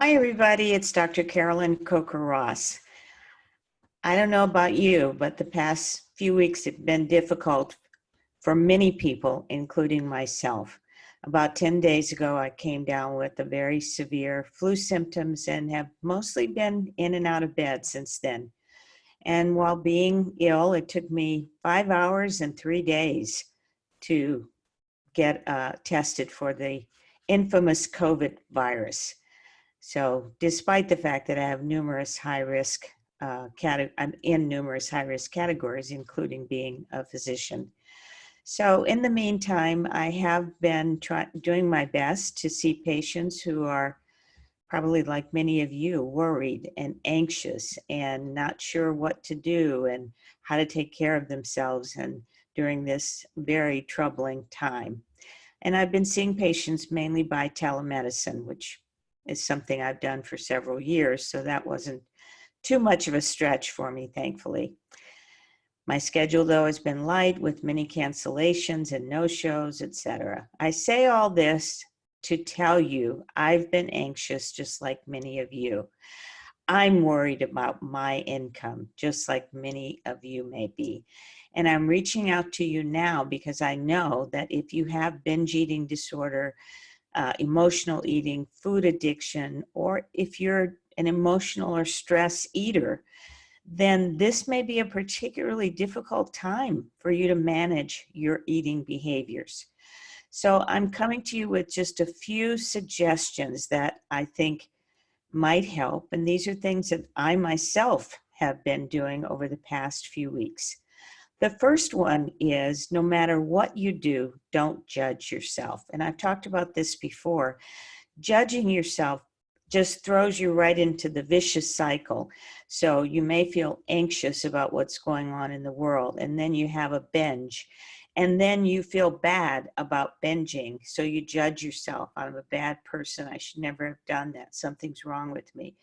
Hi, everybody. It's Dr. Carolyn Coker-Ross. I don't know about you, but the past few weeks have been difficult for many people, including myself. About 10 days ago, I came down with a very severe flu symptoms and have mostly been in and out of bed since then. And while being ill, it took me 5 hours and 3 days to get tested for the infamous COVID virus. So despite the fact that I have numerous high-risk I'm in numerous high-risk categories, including being a physician. So in the meantime, I have been doing my best to see patients who are probably like many of you, worried and anxious and not sure what to do and how to take care of themselves and during this very troubling time. And I've been seeing patients mainly by telemedicine, which is something I've done for several years, so that wasn't too much of a stretch for me, thankfully. My schedule, though, has been light with many cancellations and no-shows, etc. I say all this to tell you I've been anxious just like many of you. I'm worried about my income, just like many of you may be. And I'm reaching out to you now because I know that if you have binge eating disorder, emotional eating, food addiction, or if you're an emotional or stress eater, then this may be a particularly difficult time for you to manage your eating behaviors. So I'm coming to you with just a few suggestions that I think might help. And these are things that I myself have been doing over the past few weeks. The first one is no matter what you do, don't judge yourself. And I've talked about this before. Judging yourself just throws you right into the vicious cycle. So you may feel anxious about what's going on in the world, and then you have a binge. And then you feel bad about binging. So you judge yourself. I'm a bad person. I should never have done that. Something's wrong with me.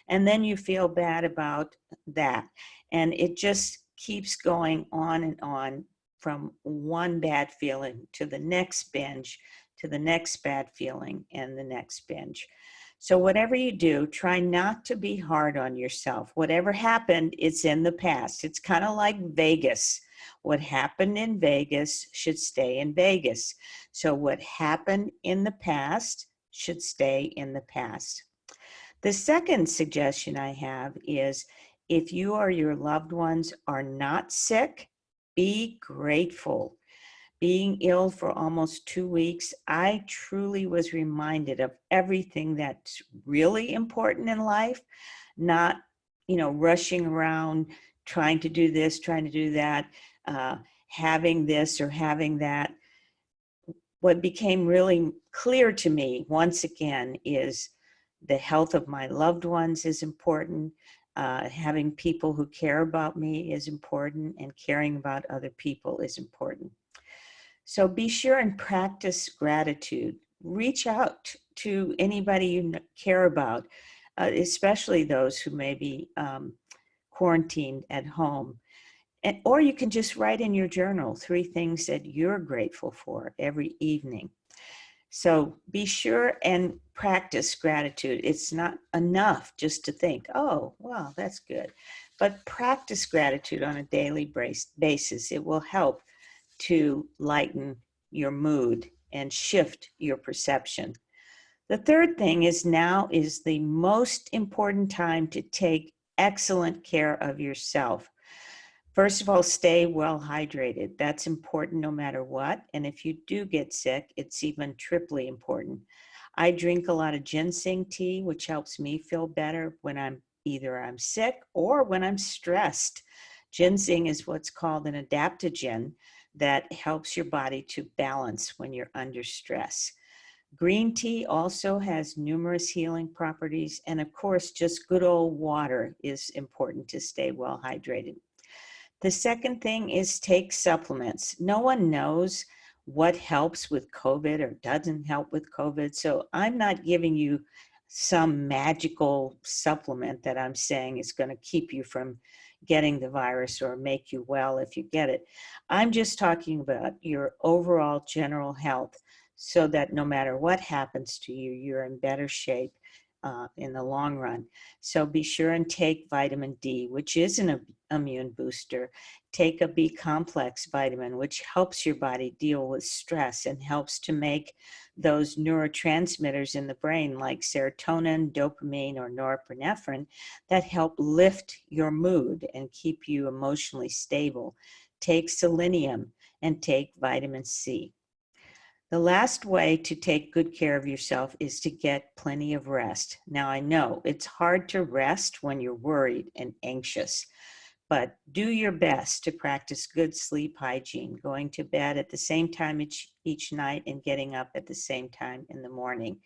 And then you feel bad about that. And it just keeps going on and on from one bad feeling to the next binge, to the next bad feeling, and the next binge. So whatever you do, try not to be hard on yourself. Whatever happened, it's in the past. It's kind of like Vegas. What happened in Vegas should stay in Vegas. So what happened in the past should stay in the past. The second suggestion I have is if you or your loved ones are not sick, be grateful. Being ill for almost 2 weeks, I truly was reminded of everything that's really important in life, not, rushing around, trying to do this, trying to do that, having this or having that. What became really clear to me once again is the health of my loved ones is important. Having people who care about me is important, and caring about other people is important. So be sure and practice gratitude. Reach out to anybody you care about, especially those who may be quarantined at home. Or you can just write in your journal 3 things that you're grateful for every evening. So be sure and practice gratitude. It's not enough just to think, oh, wow, that's good. But practice gratitude on a daily basis. It will help to lighten your mood and shift your perception. The third thing is now is the most important time to take excellent care of yourself. First of all, stay well hydrated. That's important no matter what. And if you do get sick, it's even triply important. I drink a lot of ginseng tea, which helps me feel better when I'm sick or when I'm stressed. Ginseng is what's called an adaptogen that helps your body to balance when you're under stress. Green tea also has numerous healing properties. And of course, just good old water is important to stay well hydrated. The second thing is take supplements. No one knows what helps with COVID or doesn't help with COVID. So I'm not giving you some magical supplement that I'm saying is going to keep you from getting the virus or make you well if you get it. I'm just talking about your overall general health so that no matter what happens to you, you're in better shape in the long run. So be sure and take vitamin D, which is an immune booster. Take a B complex vitamin, which helps your body deal with stress and helps to make those neurotransmitters in the brain like serotonin, dopamine, or norepinephrine that help lift your mood and keep you emotionally stable. Take selenium and take vitamin C. The last way to take good care of yourself is to get plenty of rest. Now, I know it's hard to rest when you're worried and anxious, but do your best to practice good sleep hygiene, going to bed at the same time each night and getting up at the same time in the morning.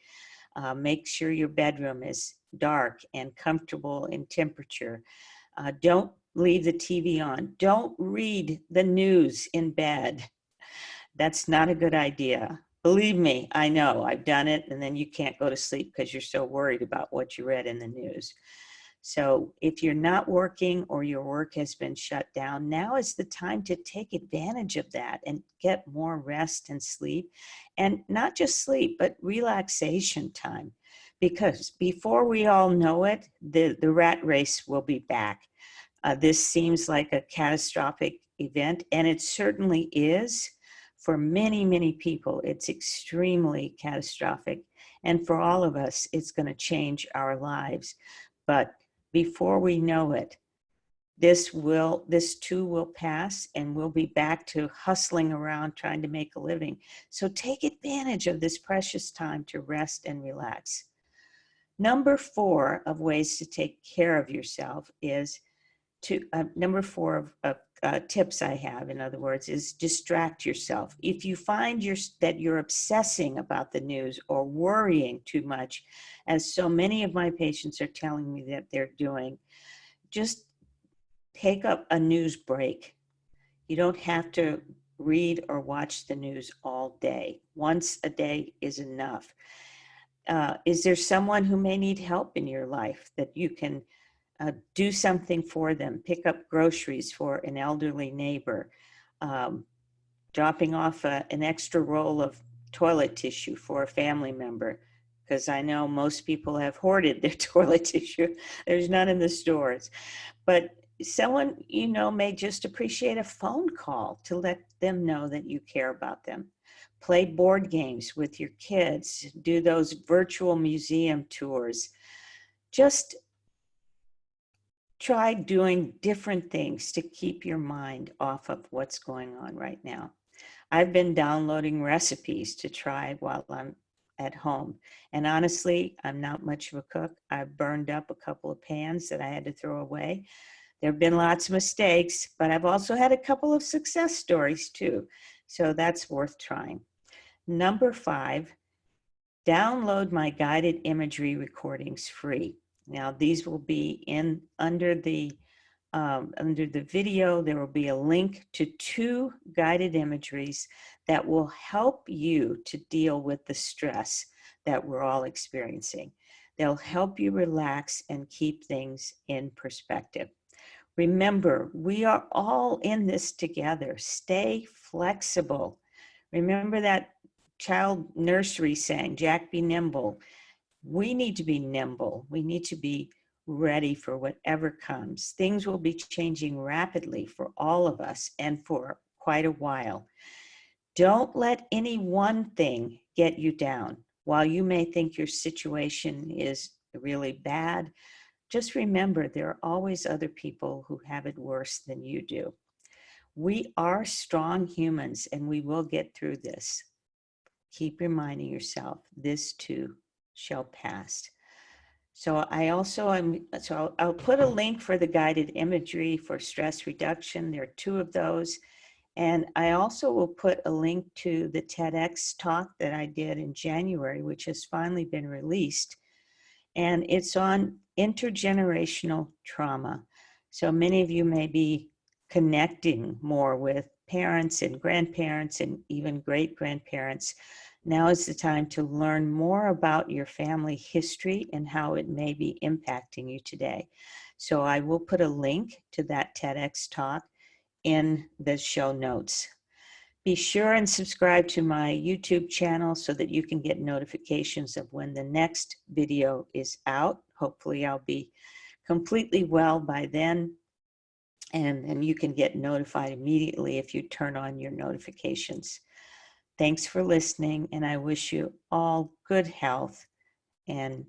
Make sure your bedroom is dark and comfortable in temperature. Don't leave the TV on. Don't read the news in bed. That's not a good idea. Believe me, I know. I've done it, and then you can't go to sleep because you're so worried about what you read in the news. So if you're not working or your work has been shut down, now is the time to take advantage of that and get more rest and sleep. And not just sleep, but relaxation time. Because before we all know it, the rat race will be back. This seems like a catastrophic event, and it certainly is. For many, many people, it's extremely catastrophic. And for all of us, it's going to change our lives. But before we know it, this too will pass, and we'll be back to hustling around trying to make a living. So take advantage of this precious time to rest and relax. Number 4 of ways to take care of yourself is number 4 of tips I have, in other words, is distract yourself. If you find that you're obsessing about the news or worrying too much, as so many of my patients are telling me that they're doing, just take up a news break. You don't have to read or watch the news all day. Once a day is enough. Is there someone who may need help in your life that you can do something for them? Pick up groceries for an elderly neighbor, dropping off an extra roll of toilet tissue for a family member, because I know most people have hoarded their toilet tissue. There's none in the stores. But someone you know may just appreciate a phone call to let them know that you care about them. Play board games with your kids. Do those virtual museum tours. Just try doing different things to keep your mind off of what's going on right now. I've been downloading recipes to try while I'm at home. And honestly, I'm not much of a cook. I've burned up a couple of pans that I had to throw away. There have been lots of mistakes, but I've also had a couple of success stories too. So that's worth trying. Number 5, download my guided imagery recordings free. Now, these will be under the video. There will be a link to 2 guided imageries that will help you to deal with the stress that we're all experiencing. They'll help you relax and keep things in perspective. Remember, we are all in this together. Stay flexible. Remember that child nursery saying, Jack be nimble. We need to be nimble. We need to be ready for whatever comes. Things will be changing rapidly for all of us and for quite a while. Don't let any one thing get you down. While you may think your situation is really bad, just remember there are always other people who have it worse than you do. We are strong humans and we will get through this. Keep reminding yourself, this too shall pass. So I'll put a link for the guided imagery for stress reduction. There are 2 of those. And I also will put a link to the TEDx talk that I did in January, which has finally been released. And it's on intergenerational trauma. So many of you may be connecting more with parents and grandparents and even great-grandparents. Now is the time to learn more about your family history and how it may be impacting you today. So I will put a link to that TEDx talk in the show notes. Be sure and subscribe to my YouTube channel so that you can get notifications of when the next video is out. Hopefully I'll be completely well by then, and you can get notified immediately if you turn on your notifications. Thanks for listening, and I wish you all good health, and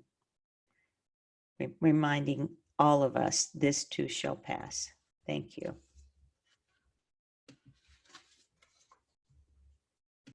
reminding all of us this too shall pass. Thank you.